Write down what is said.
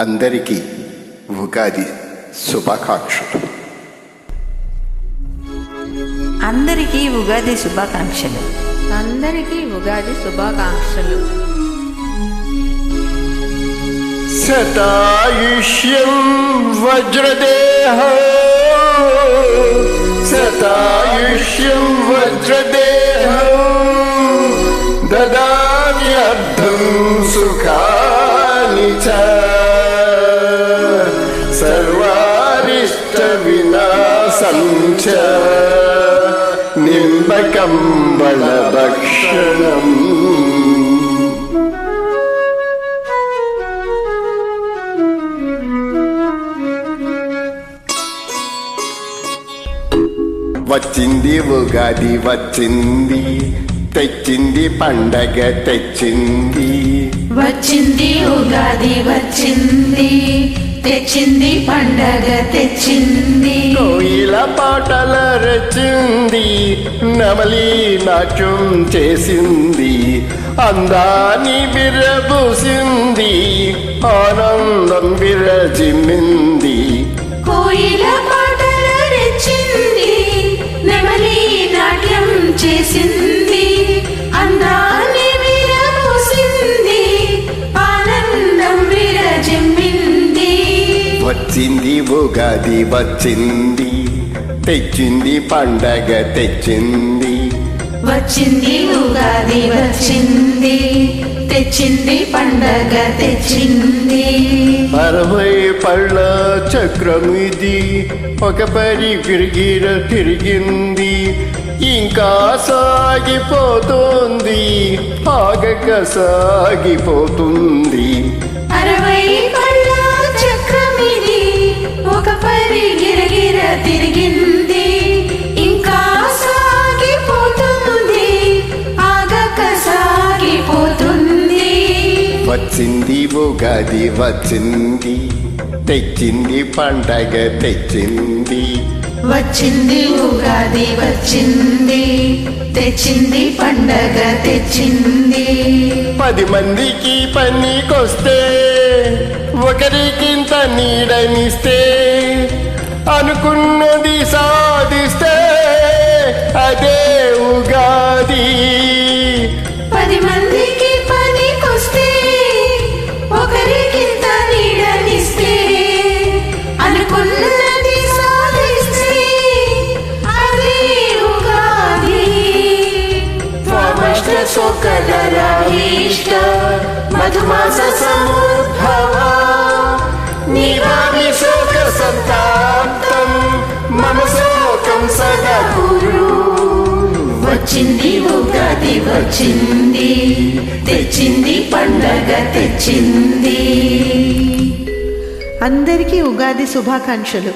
అందరికీ ఉగాది శుభాకాంక్షలు. అందరికీ ఉగాది శుభాకాంక్షలు. అందరికీ ఉగాది శుభాకాంక్షలు. శతాయుష్యం వజ్రదేహ శతాయుష్యం వజ్రదేహ దదామ్యర్థం సుఖాని చ సర్వారిష్ట వినాశం చ నింబకం బలభక్షణం. వచ్చింది ఉగాది వచ్చింది, తెచ్చింది పండగ తెచ్చింది. వచ్చింది ఉగాది వచ్చింది, తెచ్చింది పండగ తెచ్చింది. కోయిల పాటల రచింది, నమలి నాట్యం చేసింది, అందాన్ని విరబూసింది, ఆనందం విరజిమ్మింది. కోయిల పాటల రెచ్చింది, నెమలి నాట్యం చేసింది, అందాన్ని విరబూసింది, ఆనందం విరజిమ్మింది. వచ్చింది ఉగాది వచ్చింది, తెచ్చింది పండగ తెచ్చింది. వచ్చింది ఉగాది వచ్చింది, తెచ్చింది పండగ తెచ్చింది. 60 పళ్ళ చక్రం ఇది, ఒక పరి తిరిగింది, ఇంకా సాగిపోతుంది, ఆగక సాగిపోతుంది. 60 పళ్ళ చక్రమిది, ఒక పరి గిరగిర తిరిగింది, ఇంకా సాగిపోతుంది, ఆగక సాగిపోతుంది. వచ్చింది ఉగాది వచ్చింది, తెచ్చింది పండగ తెచ్చింది. వచ్చింది ఉగాది వచ్చింది, తెచ్చింది పండగ తెచ్చింది. 10 మందికి పనికొస్తే, ఒకరికింత నీడనిస్తే, అనుకున్నది సాధిస్తే అదే ఉగాది. 10 మందికి పనికొస్తే, ఒకరికింత నీడనిస్తే, అనుకున్నది సాధిస్తే అదే ఉగాది. త్వమష్ట శోకధరాభీష్ట మధుమాస సముద్భవ నివామి శోక సంతాప్తం మమ శోకం సదా కురు. వచ్చింది ఉగాది వచ్చింది, తెచ్చింది పండగ తెచ్చింది. అందరికీ ఉగాది శుభాకాంక్షలు.